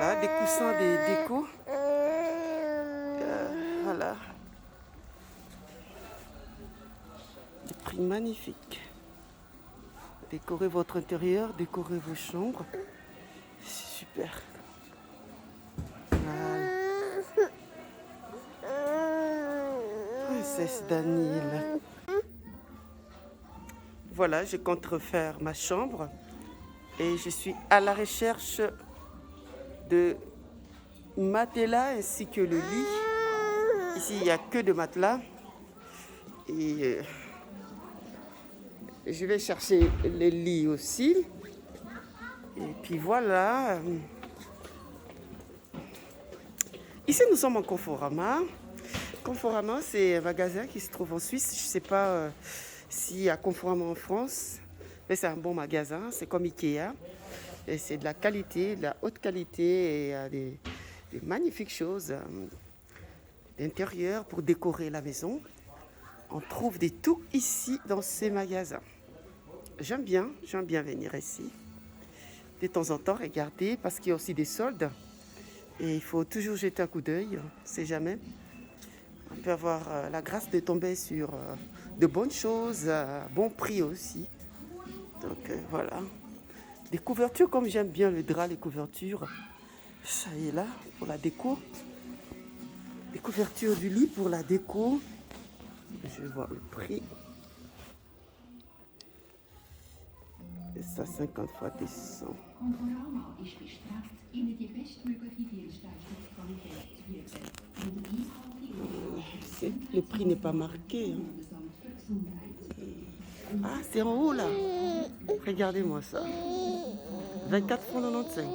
Voilà, des coussins, des décos. Voilà. Des prix magnifiques. Décorez votre intérieur, décorez vos chambres. C'est super. Voilà. Princesse Daniel. Voilà, je compte refaire ma chambre. Et je suis à la recherche de matelas ainsi que le lit. Ici, il n'y a que de matelas. Et je vais chercher les lits aussi. Et puis voilà. Ici, nous sommes en Conforama. Conforama, c'est un magasin qui se trouve en Suisse. Je ne sais pas s'il y a Conforama en France. Mais c'est un bon magasin. C'est comme Ikea. Et c'est de la qualité, de la haute qualité. Et il y a des magnifiques choses d'intérieur pour décorer la maison. On trouve des tout ici dans ces magasins. J'aime bien venir ici. De temps en temps, regarder parce qu'il y a aussi des soldes. Et il faut toujours jeter un coup d'œil, on ne sait jamais. On peut avoir la grâce de tomber sur de bonnes choses, à bon prix aussi. Donc voilà. Des couvertures, comme j'aime bien le drap, les couvertures. Ça y est là, pour la déco. Les couvertures du lit pour la déco. Je vais voir le prix. Et ça, 50 fois des 100. Le prix n'est pas marqué. Ah, c'est en haut là. Regardez-moi ça. 24 francs 95.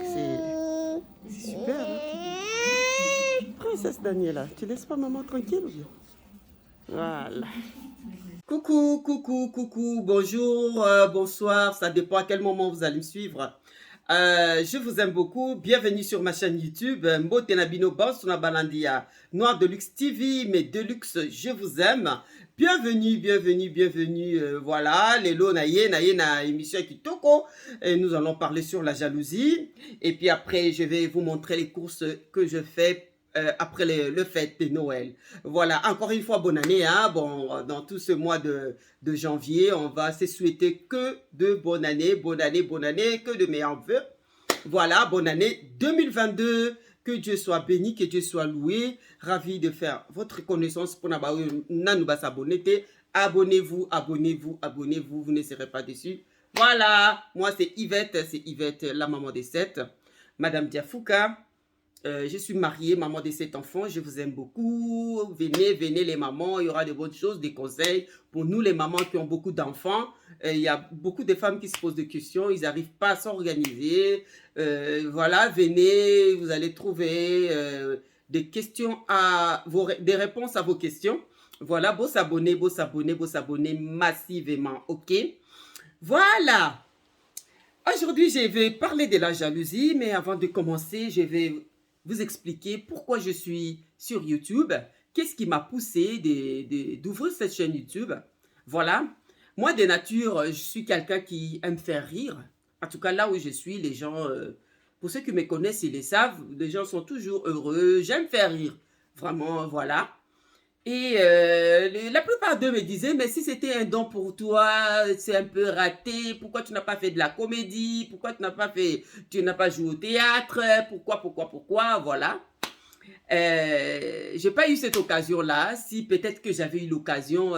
C'est super. Hein? Princesse Daniela, tu laisses pas maman tranquille ou bien? Voilà. Coucou, coucou, coucou, bonjour, bonsoir, ça dépend à quel moment vous allez me suivre. Je vous aime beaucoup, bienvenue sur ma chaîne YouTube, Mbotenabino Bansuna Balandia, Noir Deluxe TV, mais Deluxe, je vous aime. Bienvenue, bienvenue, bienvenue, voilà, Lelo Naye, na émission Kitoko, et nous allons parler sur la jalousie. Et puis après, je vais vous montrer les courses que je fais après le fête de Noël. Voilà, encore une fois, bonne année. Hein? Bon, dans tout ce mois de janvier, on va se souhaiter que de bonne année, que de meilleurs vœux. Voilà, bonne année 2022. Que Dieu soit béni, que Dieu soit loué. Ravi de faire votre connaissance pour nous s'abonner. Abonnez-vous, abonnez-vous, abonnez-vous. Vous ne serez pas déçus. Voilà, moi c'est Yvette, la maman des 7. Madame Diafouka. Je suis mariée, maman de 7 enfants, je vous aime beaucoup. Venez, venez les mamans, il y aura de bonnes choses, des conseils. Pour nous les mamans qui ont beaucoup d'enfants, il y a beaucoup de femmes qui se posent des questions, ils n'arrivent pas à s'organiser. Voilà, venez, vous allez trouver des questions des réponses à vos questions. Voilà, beau s'abonner massivement, ok? Voilà. Aujourd'hui, je vais parler de la jalousie, mais avant de commencer, je vais vous expliquer pourquoi je suis sur YouTube. Qu'est-ce qui m'a poussé d'ouvrir cette chaîne YouTube? Voilà. Moi, de nature, je suis quelqu'un qui aime faire rire. En tout cas, là où je suis, les gens, pour ceux qui me connaissent, ils le savent, les gens sont toujours heureux. J'aime faire rire. Vraiment, voilà. Et la plupart d'eux me disaient, mais si c'était un don pour toi, c'est un peu raté, pourquoi tu n'as pas fait de la comédie, pourquoi tu n'as pas joué au théâtre, pourquoi, voilà. J'ai pas eu cette occasion-là, si peut-être que j'avais eu l'occasion,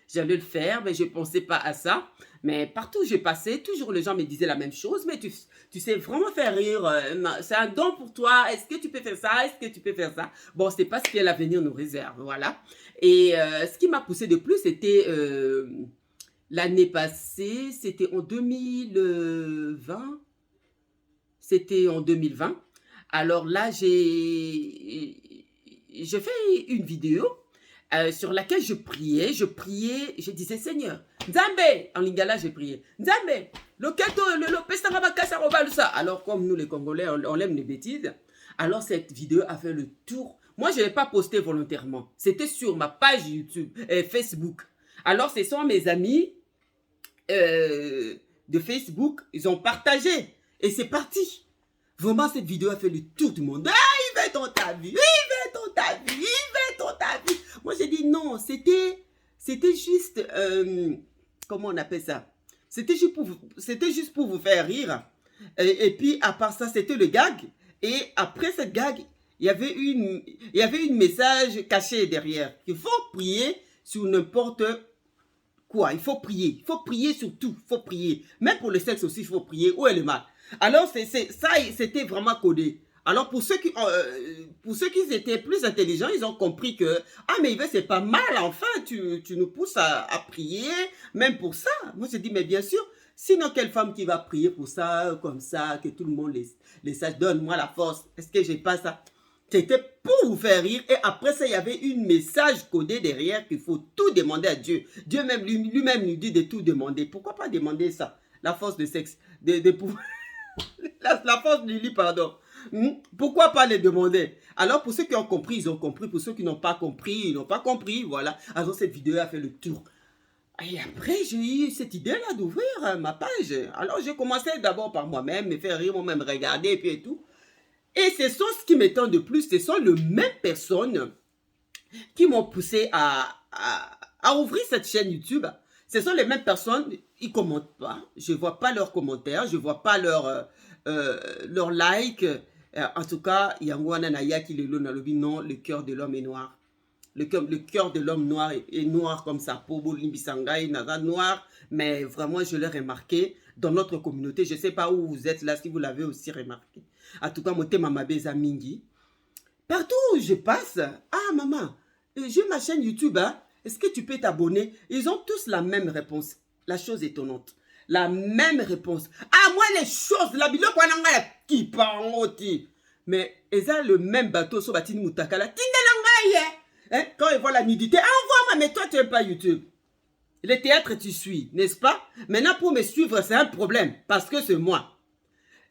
j'allais le faire, mais je pensais pas à ça. Mais partout où j'ai passé, toujours les gens me disaient la même chose, mais tu sais vraiment faire rire, c'est un don pour toi, est-ce que tu peux faire ça, est-ce que tu peux faire ça? Bon, c'est pas ce que l'avenir nous réserve, voilà. Et ce qui m'a poussé de plus, c'était l'année passée, c'était en 2020. C'était en 2020. Alors là, j'ai fait une vidéo sur laquelle je priais, je disais Seigneur, Nzambe, en lingala j'ai prié, Nzambe, alors comme nous les Congolais, on aime les bêtises, alors cette vidéo a fait le tour. Moi, je ne l'ai pas posté volontairement, c'était sur ma page YouTube, Facebook. Alors ce sont mes amis de Facebook, ils ont partagé et c'est parti. Vraiment, cette vidéo a fait le tour du monde. Ah, il va dans ta vie, il va dans ta vie, il va dans ta vie. Moi, j'ai dit non, c'était juste, comment on appelle ça? C'était juste pour vous faire rire. Et puis, à part ça, c'était le gag. Et après cette gag, il y avait une message caché derrière. Il faut prier sur n'importe quoi. Il faut prier sur tout. Il faut prier. Même pour le sexe aussi, il faut prier. Où est le mal? Alors, ça, c'était vraiment codé. Alors, pour ceux qui étaient plus intelligents, ils ont compris que, ah, mais Yves, c'est pas mal, enfin, tu nous pousses à prier, même pour ça. Moi, j'ai dit, mais bien sûr, sinon, quelle femme qui va prier pour ça, comme ça, que tout le monde les sache, donne-moi la force. Est-ce que j'ai pas ça? C'était pour vous faire rire. Et après ça, il y avait une message codé derrière qu'il faut tout demander à Dieu. Dieu même lui-même nous dit de tout demander. Pourquoi pas demander ça? La force de sexe, de pouvoir... la force du lit, pardon. Pourquoi pas les demander? Alors, pour ceux qui ont compris, ils ont compris. Pour ceux qui n'ont pas compris, ils n'ont pas compris. Voilà. Alors, cette vidéo a fait le tour. Et après, j'ai eu cette idée-là d'ouvrir ma page. Alors, j'ai commencé d'abord par moi-même, me faire rire, moi-même regarder, et puis et tout. Et ce qui m'étonne de plus, ce sont les mêmes personnes qui m'ont poussé à ouvrir cette chaîne YouTube. Ce sont les mêmes personnes, ils ne commentent pas. Je ne vois pas leurs commentaires, je ne vois pas leurs likes. En tout cas, il y a un Naya qui non, le cœur de l'homme est noir. Le cœur de l'homme noir est noir comme ça. Pobo Limbisanga est noir. Mais vraiment, je l'ai remarqué dans notre communauté. Je ne sais pas où vous êtes là, si vous l'avez aussi remarqué. En tout cas, mon thème Mabeza Mingi. Partout où je passe, ah maman, j'ai ma chaîne YouTube, hein? Est-ce que tu peux t'abonner? Ils ont tous la même réponse. La chose étonnante. La même réponse. Ah, moi, les choses, la bilo, qui parle, mais ils ont le même bateau sur Batini Moutakala. Hein? Quand ils voient la nudité, envoie-moi, mais toi, tu n'aimes pas YouTube. Le théâtre, tu suis, n'est-ce pas? Maintenant, pour me suivre, c'est un problème, parce que c'est moi.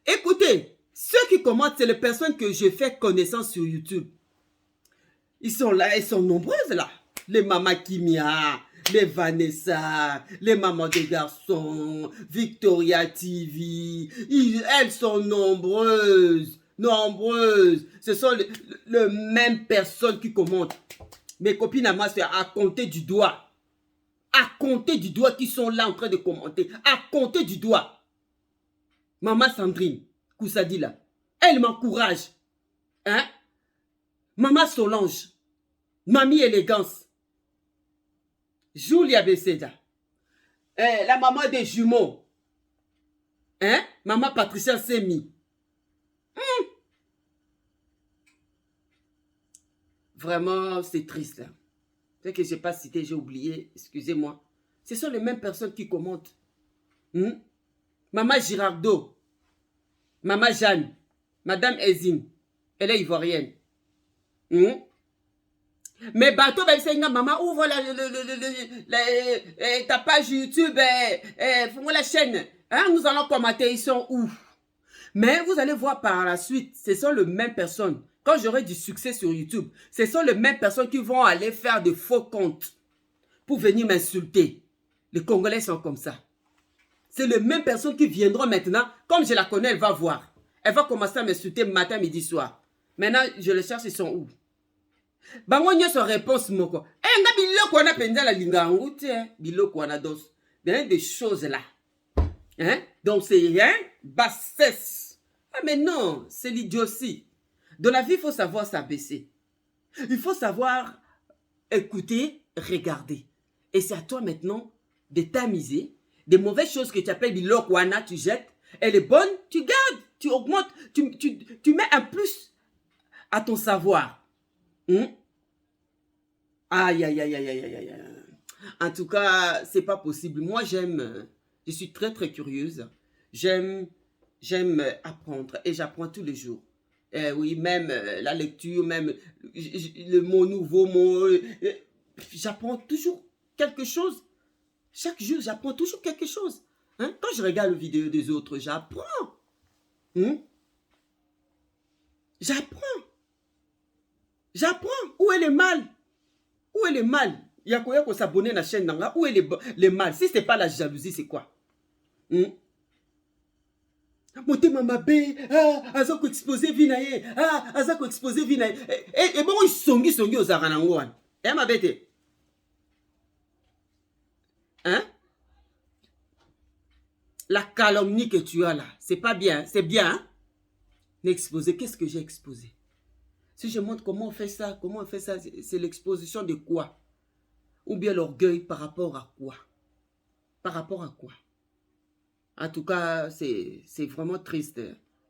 Écoutez, ceux qui commentent, c'est les personnes que je fais connaissance sur YouTube. Ils sont là, elles sont nombreuses là. Les Mama Kimia, les Vanessa, les mamans des garçons, Victoria TV. Elles sont nombreuses. Nombreuses. Ce sont les mêmes personnes qui commentent. Mes copines à moi, c'est à compter du doigt. À compter du doigt qui sont là en train de commenter. À compter du doigt. Maman Sandrine Koussadila, elle m'encourage. Hein? Maman Solange, Mamie Élégance, Julia Beseda, la maman des jumeaux, hein? Maman Patricia Semi. Vraiment, c'est triste. Hein? C'est que je n'ai pas cité, j'ai oublié, excusez-moi. Ce sont les mêmes personnes qui commentent. Maman Girardot, Maman Jeanne, Madame Ezine, elle est ivoirienne. Mais bateau, maman, ouvre ta page YouTube, fais-moi la chaîne. Hein, nous allons commenter, ils sont où? Mais vous allez voir par la suite, ce sont les mêmes personnes. Quand j'aurai du succès sur YouTube, ce sont les mêmes personnes qui vont aller faire de faux comptes pour venir m'insulter. Les Congolais sont comme ça. C'est les mêmes personnes qui viendront maintenant. Comme je la connais, elle va voir. Elle va commencer à m'insulter matin, midi, soir. Maintenant, je les cherche, ils sont où? Bangonyo son réponse moko. Nga biloko wana penza la lingangu te. Biloko wana dos. Des choses là. Hein? Donc c'est rien. Bassesse. Ah mais non, c'est l'idiotie. Dans la vie, il faut savoir s'abaisser. Il faut savoir écouter, regarder. Et c'est à toi maintenant de t'amuser. Des mauvaises choses que tu appelles biloko wana, tu jettes. Et les bonnes, tu gardes. Tu augmentes. Tu mets un plus à ton savoir. Aïe, aïe, aïe, aïe, aïe, aïe, aïe. En tout cas, c'est pas possible. Moi, je suis très, très curieuse. J'aime apprendre et j'apprends tous les jours. Oui, même la lecture, même le mot nouveau, j'apprends toujours quelque chose. Chaque jour, j'apprends toujours quelque chose. Hein? Quand je regarde les vidéos des autres, j'apprends. J'apprends. J'apprends. Où est le mal? Où est le mal? Il y a quoi s'abonner à la chaîne là? Où est le mal? Si ce n'est pas la jalousie, c'est quoi? Motema mabe, azako exposé vinaye, azako exposé vinaye. Et bon, songi aux aranangouan. Eh, ma bête. Hein? La calomnie que tu as là, c'est pas bien, c'est bien. Hein? N'exposer, qu'est-ce que j'ai exposé? Si je montre comment on fait ça, c'est l'exposition de quoi? Ou bien l'orgueil par rapport à quoi? Par rapport à quoi? En tout cas, c'est vraiment triste.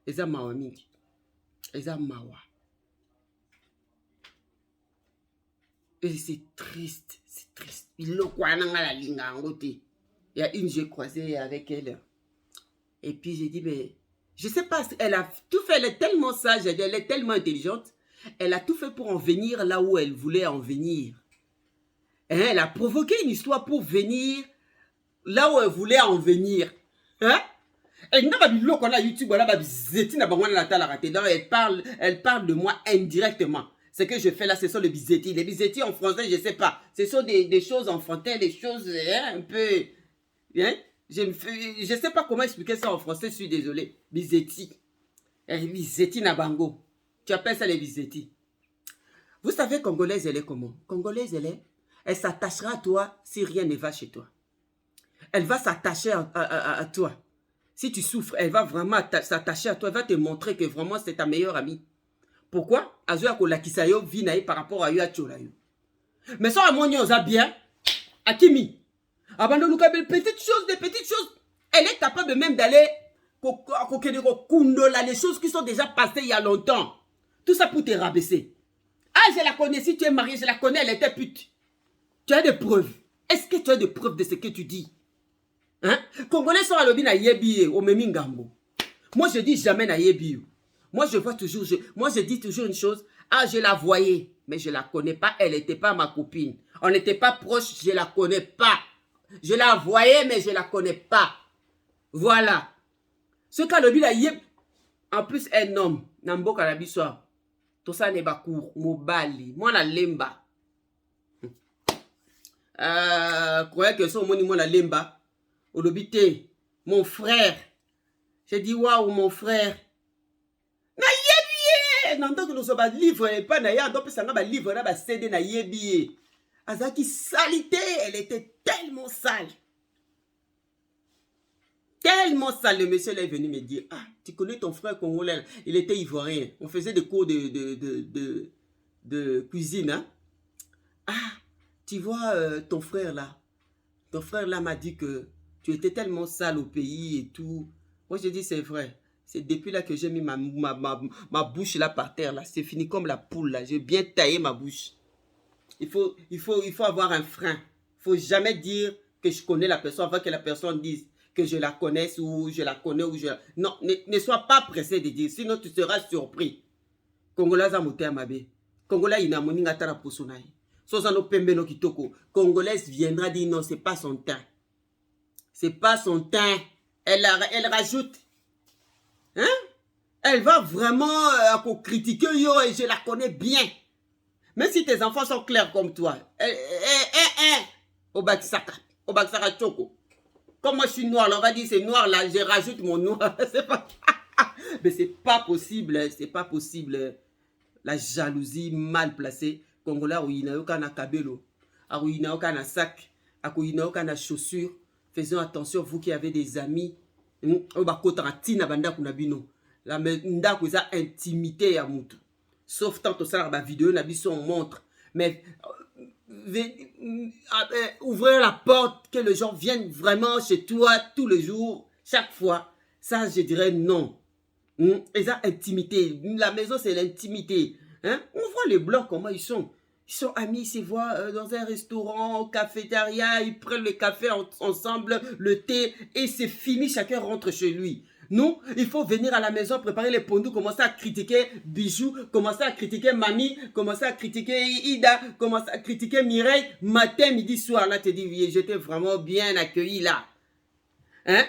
Eza mawa mingi. Eza mawa. Et c'est triste, c'est triste. Il y a une, j'ai croisé avec elle. Et puis j'ai dit, mais je sais pas, elle a tout fait, elle est tellement sage, elle est tellement intelligente. Elle a tout fait pour en venir là où elle voulait en venir. Et elle a provoqué une histoire pour venir là où elle voulait en venir. Hein? Elle parle de moi indirectement. Ce que je fais là, ce sont les bizetti. Les bizetti en français, je ne sais pas. Ce sont des choses enfantines, des choses un peu... Hein? Je ne sais pas comment expliquer ça en français, je suis désolé. Bizetti. Bizetti Nabango. Tu appelles ça les bizetti. Vous savez, Congolaise, elle est comment? Congolaise, elle s'attachera à toi si rien ne va chez toi. Elle va s'attacher à toi. Si tu souffres, elle va vraiment s'attacher à toi. Elle va te montrer que vraiment c'est ta meilleure amie. Pourquoi? Par rapport à Yuacholayo. Mais ça, à mon bien. Akimi. Abandonne des petites choses. Elle est capable même d'aller les choses qui sont déjà passées il y a longtemps. Tout ça pour te rabaisser. Ah, je la connais. Si tu es marié, je la connais. Elle était pute. Tu as des preuves. Est-ce que tu as des preuves de ce que tu dis? Hein? Congolais sont à l'obi na yebi au memingambo. Moi, je dis jamais na yebi. Moi, je dis toujours une chose. Ah, je la voyais, mais je la connais pas. Elle n'était pas ma copine. On n'était pas proches, je la connais pas. Je la voyais, mais je la connais pas. Voilà. Ce cas l'obi na yeb. En plus, un homme. Nambo Kalabisoa. Tout ça n'est pas court. Mobali. Moi, la lemba. Croyez que son moni, moi, la lemba. Olobite, mon frère. J'ai dit, waouh, mon frère. Na yebiye. N'entend que nous sommes pas livre, pas na ya, donc ça n'a pas livre, na ba CD na yebiye. Azaki salité, elle était tellement sale. Tellement sale, le monsieur là est venu me dire, ah, tu connais ton frère congolais, il était ivoirien. On faisait des cours de cuisine, hein. Ah, tu vois, ton frère là m'a dit que tu étais tellement sale au pays et tout. Moi, je dis, c'est vrai. C'est depuis là que j'ai mis ma bouche là par terre. Là. C'est fini comme la poule. Là. J'ai bien taillé ma bouche. Il faut avoir un frein. Il ne faut jamais dire que je connais la personne avant que la personne dise que je la connaisse ou je la connais. Non, ne sois pas pressé de dire. Sinon, tu seras surpris. Congolais a monté à ma baie. Congolais, il n'a pas monté à Posonaï. Sosano Pembeno Kitoko. Congolaise viendra dire non, c'est pas son teint. C'est pas son teint. Elle rajoute. Hein? Elle va vraiment critiquer yo et je la connais bien. Même si tes enfants sont clairs comme toi. Obakisaka Choko. Comme moi je suis noir, on va dire c'est noir là, je rajoute mon noir. C'est pas... Mais c'est pas possible. C'est pas possible. La jalousie mal placée. Congolais, il n'y a aucun kabelo. Il n'y a aucun sac. Il n'y a aucun chaussure. Faisons attention, vous qui avez des amis. La intimité à moutou. Sauf tant que ça, la vidéo, on montre. Mais ouvrir la porte, que les gens viennent vraiment chez toi tous les jours, chaque fois, ça, je dirais non. Et ça, intimité. La maison, c'est l'intimité. Hein? On voit les blancs, comment ils sont. Ils sont amis, ils se voient dans un restaurant, cafétéria, ils prennent le café ensemble, le thé, et c'est fini, chacun rentre chez lui. Nous, il faut venir à la maison, préparer les pondous, commencer à critiquer Bijou, commencer à critiquer Mamie, commencer à critiquer Ida, commencer à critiquer Mireille, matin, midi, soir. Là, tu te dis, j'étais vraiment bien accueilli là. Hein?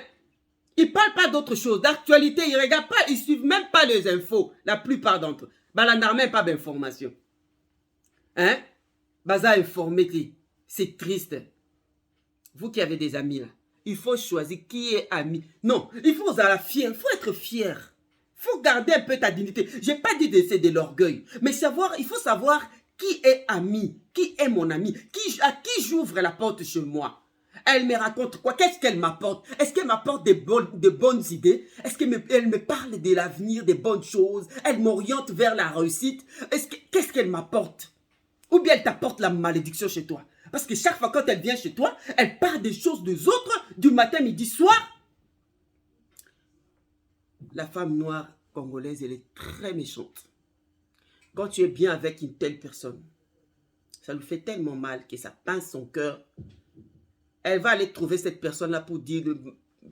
Ils ne parlent pas d'autre chose, d'actualité, ils ne regardent pas, ils ne suivent même pas les infos, la plupart d'entre eux. Bah, n'a même pas d'informations. Hein? Baza informé, c'est triste. Vous qui avez des amis là, Il faut choisir qui est ami. Non, il faut être fier. Il faut être fier. Il faut garder un peu ta dignité. Je n'ai pas dit de c'est de l'orgueil. Mais il faut savoir qui est ami. Qui est mon ami. À qui j'ouvre la porte chez moi. Elle me raconte quoi? Qu'est-ce qu'elle m'apporte? Est-ce qu'elle m'apporte de bonnes idées? Est-ce qu'elle me parle de l'avenir, des bonnes choses? Elle m'oriente vers la réussite? Qu'est-ce qu'elle m'apporte? Ou bien elle t'apporte la malédiction chez toi? Parce que chaque fois quand elle vient chez toi, elle parle des choses des autres du matin, midi, soir. La femme noire congolaise, elle est très méchante. Quand tu es bien avec une telle personne, ça lui fait tellement mal que ça pince son cœur. Elle va aller trouver cette personne-là pour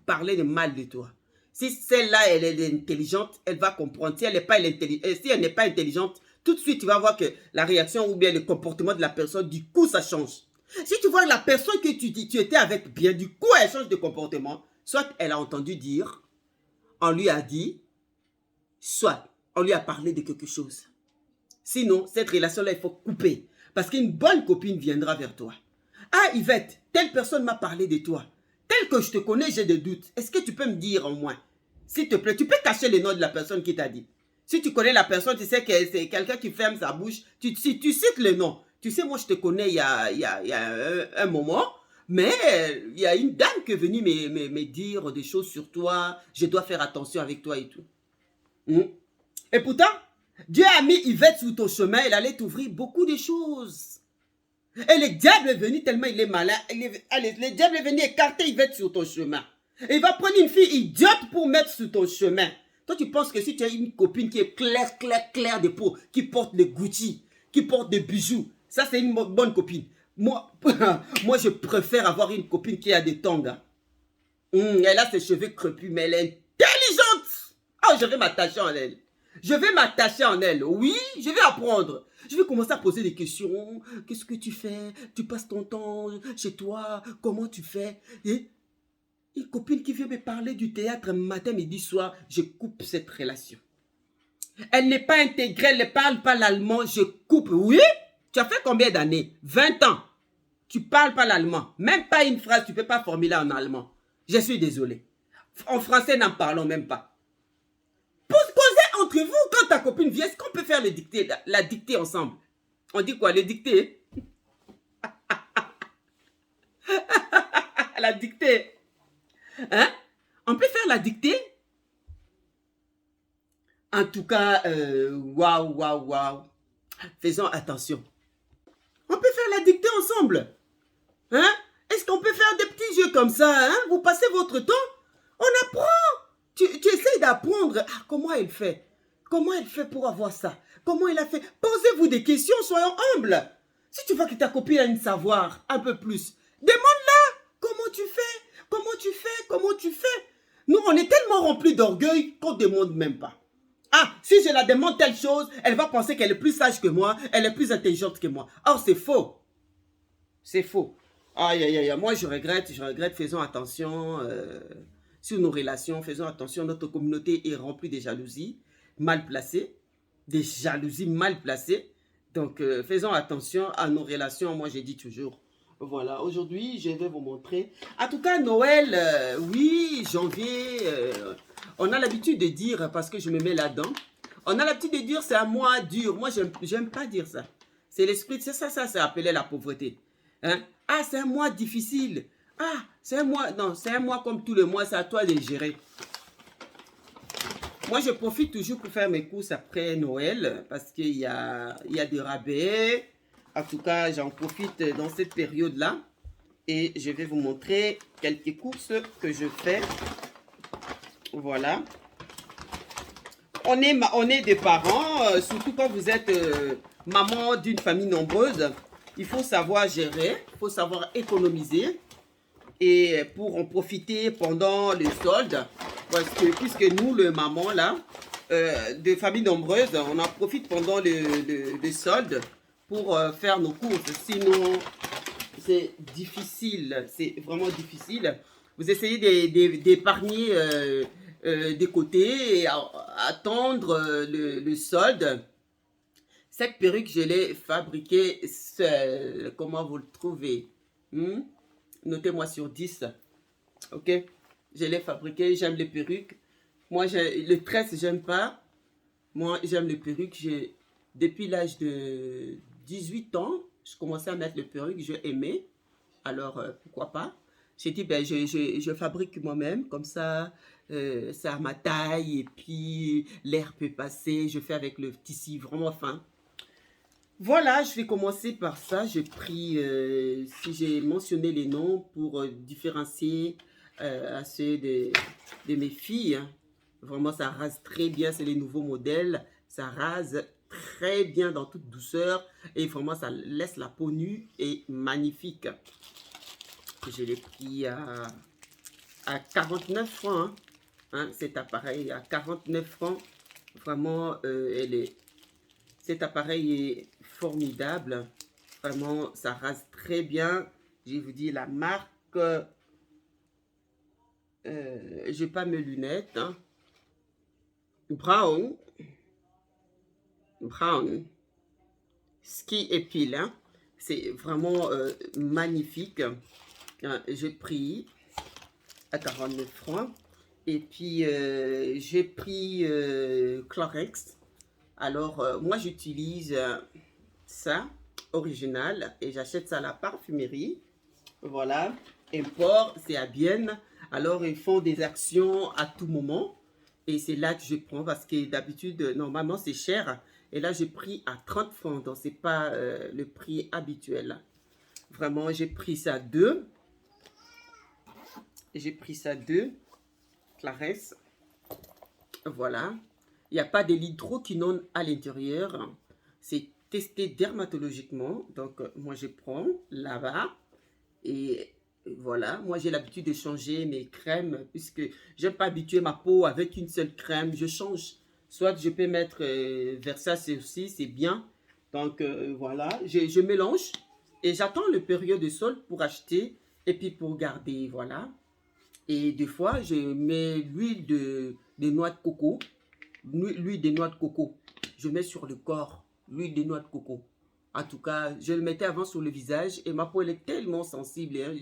parler de mal de toi. Si celle-là, elle est intelligente, elle va comprendre. Si elle n'est pas intelligente, tout de suite, tu vas voir que la réaction ou bien le comportement de la personne, du coup, ça change. Si tu vois la personne que tu étais avec bien, du coup, elle change de comportement, soit elle a entendu dire, on lui a dit, soit on lui a parlé de quelque chose. Sinon, cette relation-là, il faut couper. Parce qu'une bonne copine viendra vers toi. Ah, Yvette, telle personne m'a parlé de toi. Tel que je te connais, j'ai des doutes. Est-ce que tu peux me dire au moins? S'il te plaît, tu peux cacher le nom de la personne qui t'a dit. Si tu connais la personne, tu sais que c'est quelqu'un qui ferme sa bouche. Tu cites le nom. Tu sais, moi, je te connais il y a un moment. Mais il y a une dame qui est venue me dire des choses sur toi. Je dois faire attention avec toi et tout. Et pourtant, Dieu a mis Yvette sur ton chemin. Elle allait t'ouvrir beaucoup de choses. Et le diable est venu tellement il est malin. Le diable est venu écarter Yvette sur ton chemin. Et il va prendre une fille idiote pour mettre sur ton chemin. Toi, tu penses que si tu as une copine qui est claire de peau, qui porte des Gucci, qui porte des bijoux, ça c'est une bonne copine. Moi, je préfère avoir une copine qui a des tongs. Hein. Elle a ses cheveux crépus, mais elle est intelligente. Oh, je vais m'attacher en elle. Je vais m'attacher en elle. Oui, je vais apprendre. Je vais commencer à poser des questions. Qu'est-ce que tu fais? Tu passes ton temps chez toi? Comment tu fais? Et une copine qui vient me parler du théâtre matin, midi, soir, je coupe cette relation. Elle n'est pas intégrée, elle ne parle pas l'allemand, je coupe. Oui? Tu as fait combien d'années? 20 ans. Tu ne parles pas l'allemand. Même pas une phrase, tu ne peux pas formuler en allemand. Je suis désolé. En français, n'en parlons même pas. Posez entre vous, quand ta copine vient, est-ce qu'on peut faire la dictée ensemble? On dit quoi, le dictée? La dictée. Hein? On peut faire la dictée? En tout cas, waouh. Faisons attention. On peut faire la dictée ensemble. Hein? Est-ce qu'on peut faire des petits jeux comme ça? Hein? Vous passez votre temps? On apprend. Tu essaies d'apprendre. Ah, comment elle fait? Comment elle fait pour avoir ça? Comment elle a fait? Posez-vous des questions, soyons humbles. Si tu vois que ta copine a un savoir un peu plus, demande-la. Comment tu fais? Comment tu fais? Comment tu fais? Nous, on est tellement remplis d'orgueil qu'on ne demande même pas. Ah, si je la demande telle chose, elle va penser qu'elle est plus sage que moi, elle est plus intelligente que moi. Or, c'est faux. C'est faux. Aïe. Moi, je regrette. Faisons attention sur nos relations. Faisons attention. Notre communauté est remplie de jalousies mal placées. Des jalousies mal placées. Donc, faisons attention à nos relations. Moi, j'ai dit toujours. Voilà, aujourd'hui, je vais vous montrer. En tout cas, Noël, oui, janvier, on a l'habitude de dire, parce que je me mets là-dedans, on a l'habitude de dire c'est un mois dur. Moi, j'aime pas dire ça. C'est l'esprit, c'est ça, c'est appelé la pauvreté. Hein? Ah, c'est un mois difficile. Ah, c'est un mois, non, c'est un mois comme tous les mois, c'est à toi de gérer. Moi, je profite toujours pour faire mes courses après Noël, parce qu'il y a des rabais. En tout cas, j'en profite dans cette période-là. Et je vais vous montrer quelques courses que je fais. Voilà. On est des parents, surtout quand vous êtes maman d'une famille nombreuse. Il faut savoir gérer, il faut savoir économiser. Et pour en profiter pendant le solde. Parce que puisque nous, le maman, là, de famille nombreuse, on en profite pendant le solde pour faire nos courses. Sinon, c'est difficile. C'est vraiment difficile. Vous essayez d'épargner des côtés et attendre le solde. Cette perruque, je l'ai fabriquée seule. Comment vous le trouvez? Notez-moi sur 10. Ok, je l'ai fabriqué, j'aime les perruques. Moi, le tresse, j'aime pas. Moi, j'aime les perruques. Depuis l'âge de 18 ans, je commençais à mettre les perruques, je aimais. Alors, pourquoi pas? J'ai dit, ben, je fabrique moi-même, comme ça, c'est à ma taille, et puis l'air peut passer. Je fais avec le tissu vraiment fin. Voilà, je vais commencer par ça. J'ai pris, si j'ai mentionné les noms pour différencier à ceux de mes filles. Hein. Vraiment, ça rase très bien. C'est les nouveaux modèles. Ça rase très bien dans toute douceur. Et vraiment, ça laisse la peau nue et magnifique. Je l'ai pris à 49 francs. Hein, cet appareil à 49 francs. Vraiment, cet appareil est formidable. Vraiment, ça rase très bien. Je vous dis la marque. J'ai pas mes lunettes. Hein. Brown. Ski et pile. Hein. C'est vraiment magnifique. J'ai pris à 49 francs. Et puis, j'ai pris Clorox. Alors, moi, j'utilise ça, original, et j'achète ça à la parfumerie. Voilà. Import, c'est à Bienne. Alors, ils font des actions à tout moment. Et c'est là que je prends parce que d'habitude, normalement, c'est cher. Et là, j'ai pris à 30 francs. Donc, ce n'est pas le prix habituel. Vraiment, j'ai pris ça 2. J'ai pris ça 2. Claresse. Voilà. Il n'y a pas de l'hydroquinone à l'intérieur. C'est testé dermatologiquement. Donc, moi, je prends là-bas. Et voilà. Moi, j'ai l'habitude de changer mes crèmes puisque je n'aime pas habituer ma peau avec une seule crème. Je change. Soit je peux mettre Versace aussi, c'est bien. Donc, voilà. Je mélange et j'attends le période de solde pour acheter et puis pour garder. Voilà. Et des fois, je mets l'huile de noix de coco. L'huile de noix de coco. Je mets sur le corps l'huile de noix de coco. En tout cas, je le mettais avant sur le visage et ma peau elle est tellement sensible. Hein,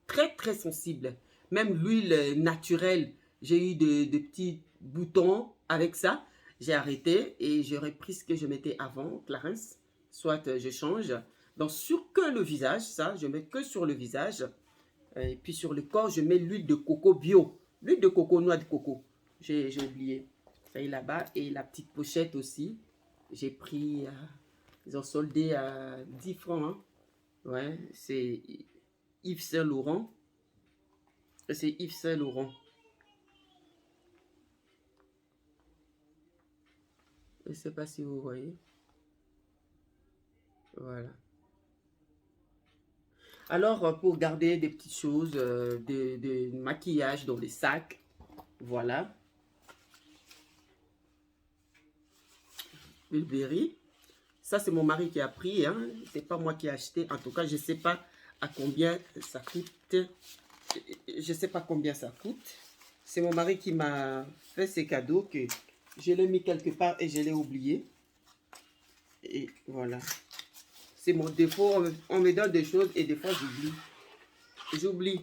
très, très sensible. Même l'huile naturelle, j'ai eu de petits boutons avec ça. J'ai arrêté et j'ai repris ce que je mettais avant, Clarence. Soit je change. Donc, sur que le visage, ça, je mets que sur le visage. Et puis sur le corps, je mets l'huile de coco bio. L'huile de coco, noix de coco. J'ai oublié. Ça est là-bas. Et la petite pochette aussi. J'ai pris... ils ont soldé à 10 francs. Hein. Ouais, c'est Yves Saint Laurent. C'est Yves Saint Laurent. Je ne sais pas si vous voyez. Voilà. Alors, pour garder des petites choses, de maquillage dans les sacs, voilà. Mulberry. Ça, c'est mon mari qui a pris. Hein. C'est pas moi qui ai acheté. En tout cas, je ne sais pas à combien ça coûte. Je ne sais pas combien ça coûte. C'est mon mari qui m'a fait ces cadeaux que je l'ai mis quelque part et je l'ai oublié. Et voilà. C'est mon défaut. On me donne des choses et des fois, j'oublie. J'oublie.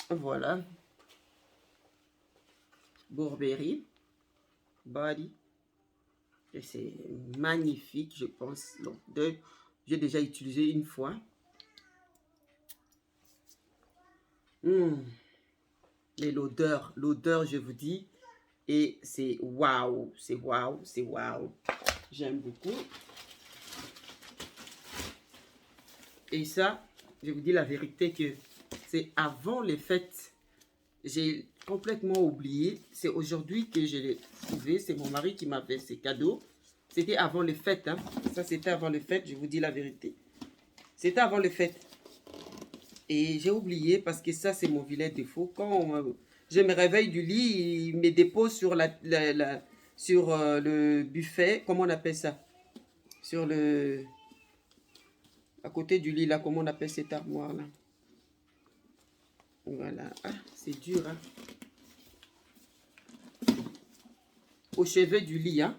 Voilà. Burberry. Body. Et c'est magnifique, je pense. Donc, j'ai déjà utilisé une fois. Et l'odeur, je vous dis. Et c'est waouh, c'est waouh, c'est waouh. J'aime beaucoup. Et ça, je vous dis la vérité que c'est avant les fêtes. J'ai complètement oublié. C'est aujourd'hui que je l'ai trouvé. C'est mon mari qui m'a fait ces cadeaux. C'était avant les fêtes. Hein. Ça, c'était avant les fêtes. Je vous dis la vérité. C'était avant les fêtes. Et j'ai oublié parce que ça, c'est mon vilain défaut. Quand je me réveille du lit, il me dépose sur, sur le buffet. Comment on appelle ça? Sur le... À côté du lit, là, comment on appelle cette armoire-là? Voilà. Ah, c'est dur, hein. Au chevet du lit, hein.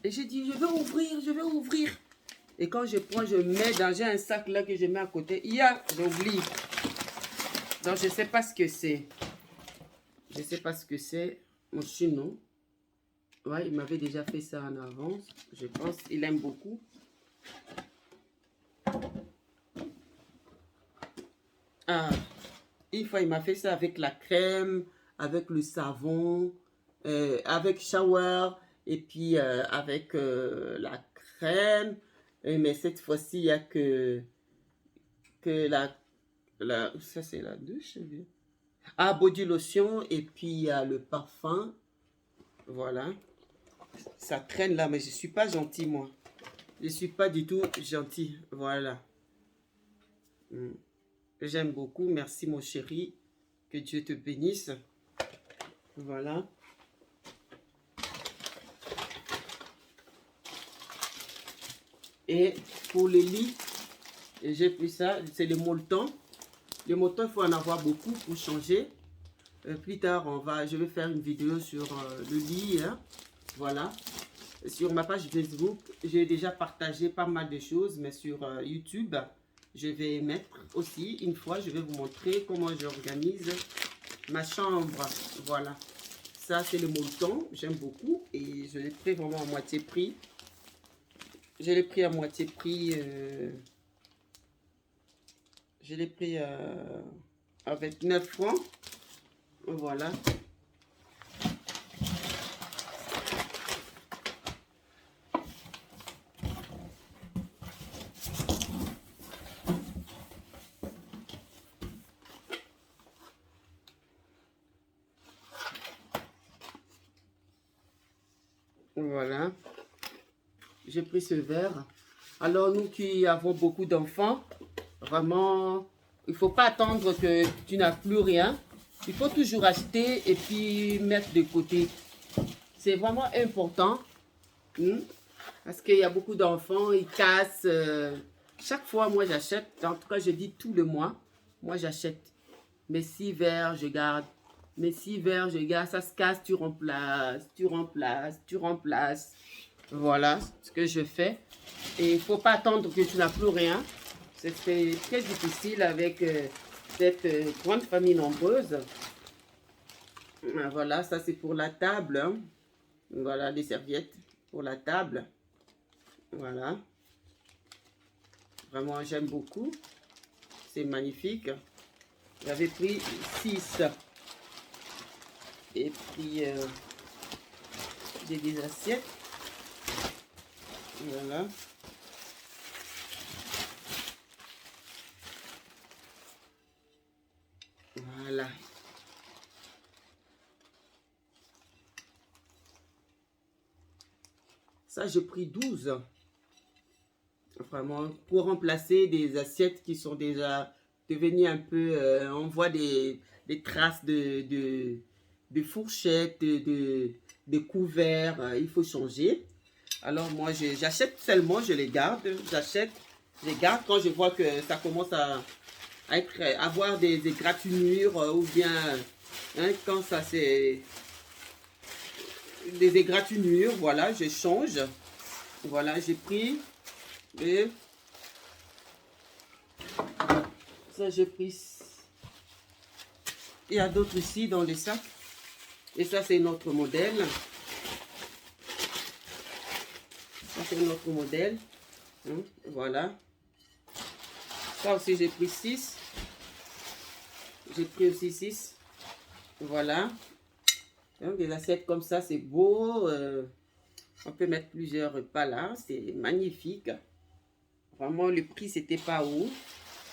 Et j'ai dit, je vais ouvrir, je vais ouvrir. Et quand je prends, je mets dans j'ai un sac là que je mets à côté. Il y a, j'oublie. Donc, je ne sais pas ce que c'est. Je ne sais pas ce que c'est. Mon chino. Ouais, il m'avait déjà fait ça en avance. Je pense qu'il aime beaucoup. Ah, une fois, il m'a fait ça avec la crème, avec le savon, avec shower, et puis avec la crème. Mais cette fois-ci, il n'y a que ça c'est la douche. Ah, body lotion, et puis il y a le parfum. Voilà. Ça traîne là, mais je ne suis pas gentil, moi. Je ne suis pas du tout gentil. Voilà. J'aime beaucoup. Merci, mon chéri. Que Dieu te bénisse. Voilà. Et pour les lits, j'ai pris ça. C'est le molleton. Le molleton, il faut en avoir beaucoup pour changer. Plus tard, je vais faire une vidéo sur le lit. Hein. Voilà. Sur ma page Facebook, j'ai déjà partagé pas mal de choses. Mais sur YouTube, je vais mettre aussi. Une fois, je vais vous montrer comment j'organise ma chambre. Voilà. Ça, c'est le molleton. J'aime beaucoup. Et je l'ai pris vraiment à moitié prix. Je l'ai pris à moitié prix. Je l'ai pris à 29 francs. Voilà. Voilà. J'ai pris ce verre. Alors, nous qui avons beaucoup d'enfants, vraiment, il ne faut pas attendre que tu n'as plus rien. Il faut toujours acheter et puis mettre de côté. C'est vraiment important. Parce qu'il y a beaucoup d'enfants, ils cassent. Chaque fois, moi, j'achète. En tout cas, je dis tout le mois. Moi, j'achète. Mes 6 verres, je garde. Mes 6 verres, je garde. Ça se casse, tu remplaces, tu remplaces, tu remplaces. Voilà ce que je fais. Et il ne faut pas attendre que tu n'as plus rien. C'est très difficile avec cette grande famille nombreuse. Voilà, ça c'est pour la table. Hein. Voilà les serviettes pour la table. Voilà. Vraiment, j'aime beaucoup. C'est magnifique. J'avais pris 6. Et puis, j'ai des assiettes. Voilà. Voilà. Ça, j'ai pris 12. Vraiment, pour remplacer des assiettes qui sont déjà devenues un peu... on voit des traces de fourchettes, de couverts. Il faut changer. Alors, moi, j'achète seulement, je les garde. J'achète, je les garde quand je vois que ça commence à avoir des égratignures ou bien hein, quand ça c'est des égratignures, voilà, je change. Voilà, j'ai pris et ça j'ai pris. Il y a d'autres ici dans les sacs et ça c'est notre modèle. Ça c'est notre modèle. Hein, voilà. Ça aussi j'ai pris 6. J'ai pris aussi 6. Voilà. Donc, des assiettes comme ça, c'est beau. On peut mettre plusieurs repas là. C'est magnifique. Vraiment, le prix, c'était pas haut.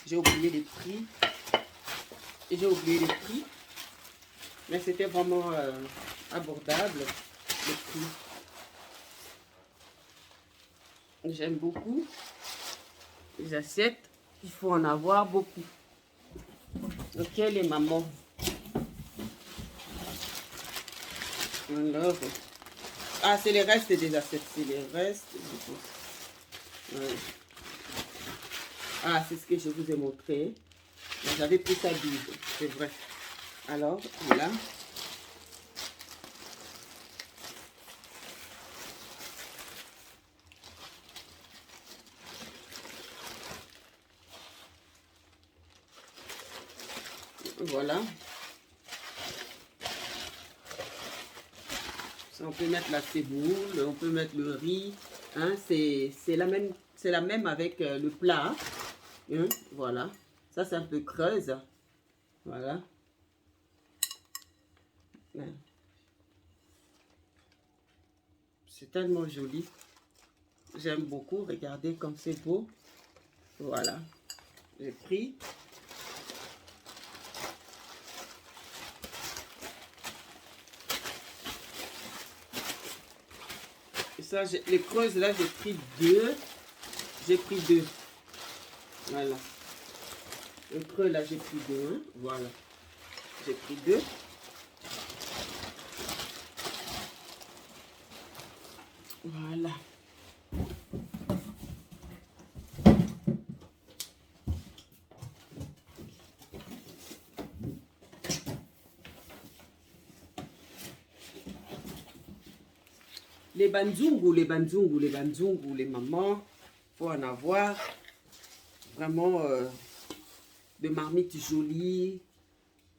J'ai oublié les prix. Et j'ai oublié les prix. Mais c'était vraiment abordable, le prix. J'aime beaucoup les assiettes. Il faut en avoir beaucoup. Ok, les mamans. Alors, ah, c'est les restes des assiettes. C'est les restes. Ouais. Ah, c'est ce que je vous ai montré. J'avais pris ça 12, c'est vrai. Alors, voilà. voilà. Ça, on peut mettre la semoule, on peut mettre le riz. Hein, c'est la même avec le plat. Hein, voilà. Ça, c'est un peu creuse. Voilà. C'est tellement joli. J'aime beaucoup. Regardez comme c'est beau. Voilà. J'ai pris. Et ça, les creuses là, j'ai pris deux. J'ai pris deux. Voilà. Le creux là, j'ai pris deux. Hein. Voilà. J'ai pris deux. Voilà. Les banzungu, les banzungu, les banzungu, les mamans, faut en avoir vraiment de marmites jolies.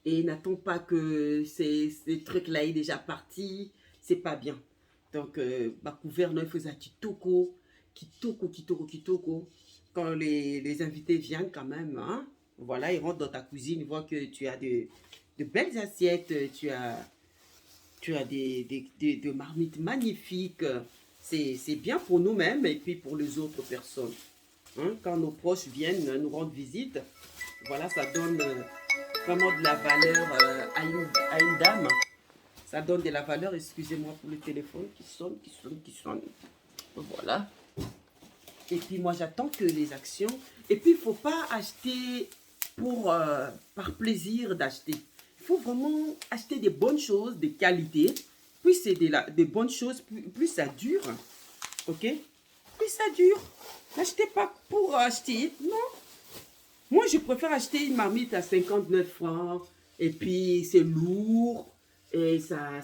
Et n'attends pas que ces trucs-là aient déjà parti. C'est pas bien. Donc, ma gouverne, il faisait kitoko, kitoko, kitoko, kitoko. Quand les invités viennent quand même, hein, voilà, ils rentrent dans ta cuisine, ils voient que tu as de belles assiettes, tu as des marmites magnifiques. C'est bien pour nous-mêmes et puis pour les autres personnes. Hein, quand nos proches viennent nous rendre visite, voilà, ça donne vraiment de la valeur à une dame. Ça donne de la valeur, excusez-moi pour le téléphone qui sonne, qui sonne, qui sonne. Voilà. Et puis moi j'attends que les actions. Et puis il ne faut pas acheter par plaisir d'acheter. Il faut vraiment acheter des bonnes choses, de qualité. Plus c'est des bonnes choses, plus ça dure. Ok? Plus ça dure. N'achetez pas pour acheter. Non. Moi je préfère acheter une marmite à 59 francs. Et puis c'est lourd. Et ça,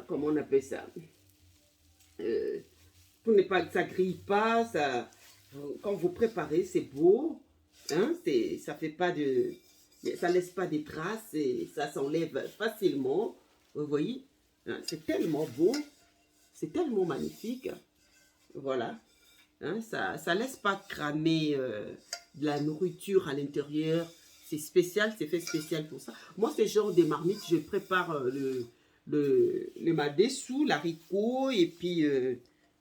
comment on appelle ça? Pour ne pas que ça grille pas, ça, quand vous préparez, c'est beau, hein, ça fait pas de, ça laisse pas des traces et ça s'enlève facilement, vous voyez, hein, c'est tellement beau, c'est tellement magnifique, voilà, hein, ça laisse pas cramer de la nourriture à l'intérieur, c'est spécial, c'est fait spécial pour ça. Moi, ce genre de marmite, je prépare le madessou, l'haricot et puis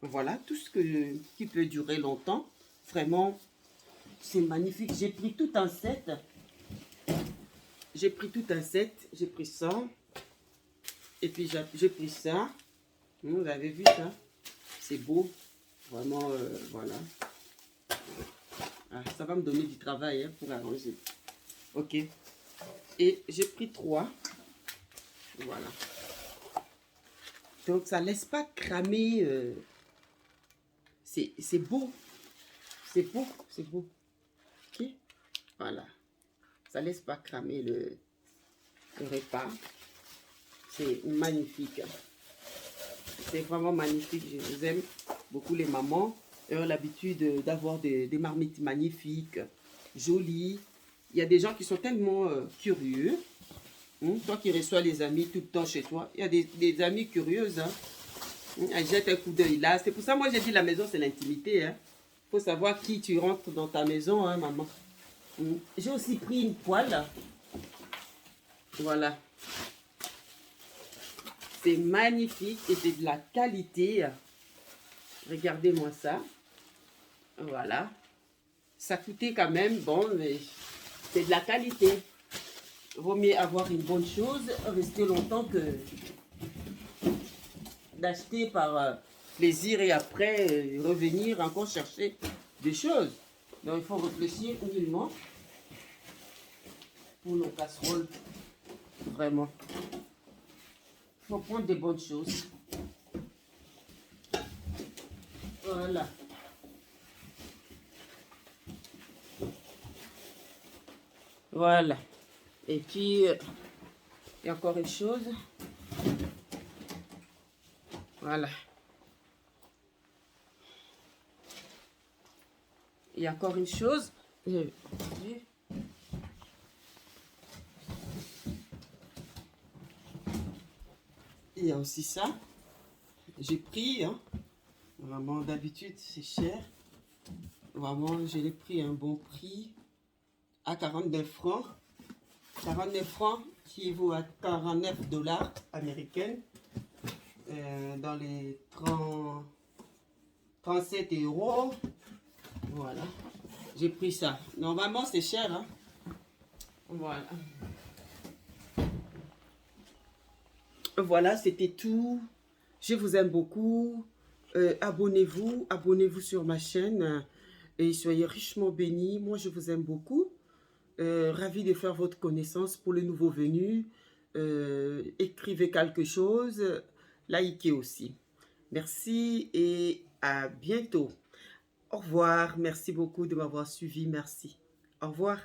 voilà, tout ce qui peut durer longtemps. Vraiment, c'est magnifique. J'ai pris tout un set. J'ai pris tout un set. J'ai pris ça. Et puis j'ai pris ça. Vous avez vu ça? C'est beau. Vraiment, voilà. Ah, ça va me donner du travail hein, pour arranger. Ok. Et j'ai pris 3. Voilà. Donc, ça ne laisse pas cramer. C'est beau. C'est beau. C'est beau. Ok. Voilà. Ça ne laisse pas cramer le repas. C'est magnifique. C'est vraiment magnifique. Je vous aime beaucoup les mamans. Elles ont l'habitude d'avoir des marmites magnifiques, jolies. Il y a des gens qui sont tellement curieux. Toi qui reçois les amis tout le temps chez toi, il y a des amis curieuses. Hein. Elles jettent un coup d'œil là. C'est pour ça moi j'ai dit la maison c'est l'intimité. Hein. Faut savoir qui tu rentres dans ta maison, hein, maman. J'ai aussi pris une poêle. Voilà. C'est magnifique et c'est de la qualité. Regardez-moi ça. Voilà. Ça coûtait quand même, bon, mais c'est de la qualité. Vaut mieux avoir une bonne chose, rester longtemps que d'acheter par plaisir et après revenir encore chercher des choses. Donc il faut réfléchir humainement pour nos casseroles. Vraiment. Il faut prendre des bonnes choses. Voilà. Voilà. Et puis, il y a encore une chose. Voilà. Il y a encore une chose. il y a aussi ça. J'ai pris, hein. Vraiment, d'habitude, c'est cher. Vraiment, je l'ai pris à un bon prix. À 49 francs. 49 francs qui vaut à 49 dollars américains. Dans les 37 euros. Voilà. J'ai pris ça. Normalement, c'est cher, hein. Voilà. Voilà, c'était tout. Je vous aime beaucoup. Abonnez-vous sur ma chaîne et soyez richement bénis. Moi, je vous aime beaucoup. Ravi de faire votre connaissance pour les nouveaux venus. Écrivez quelque chose, likez aussi. Merci et à bientôt. Au revoir. Merci beaucoup de m'avoir suivi. Merci. Au revoir.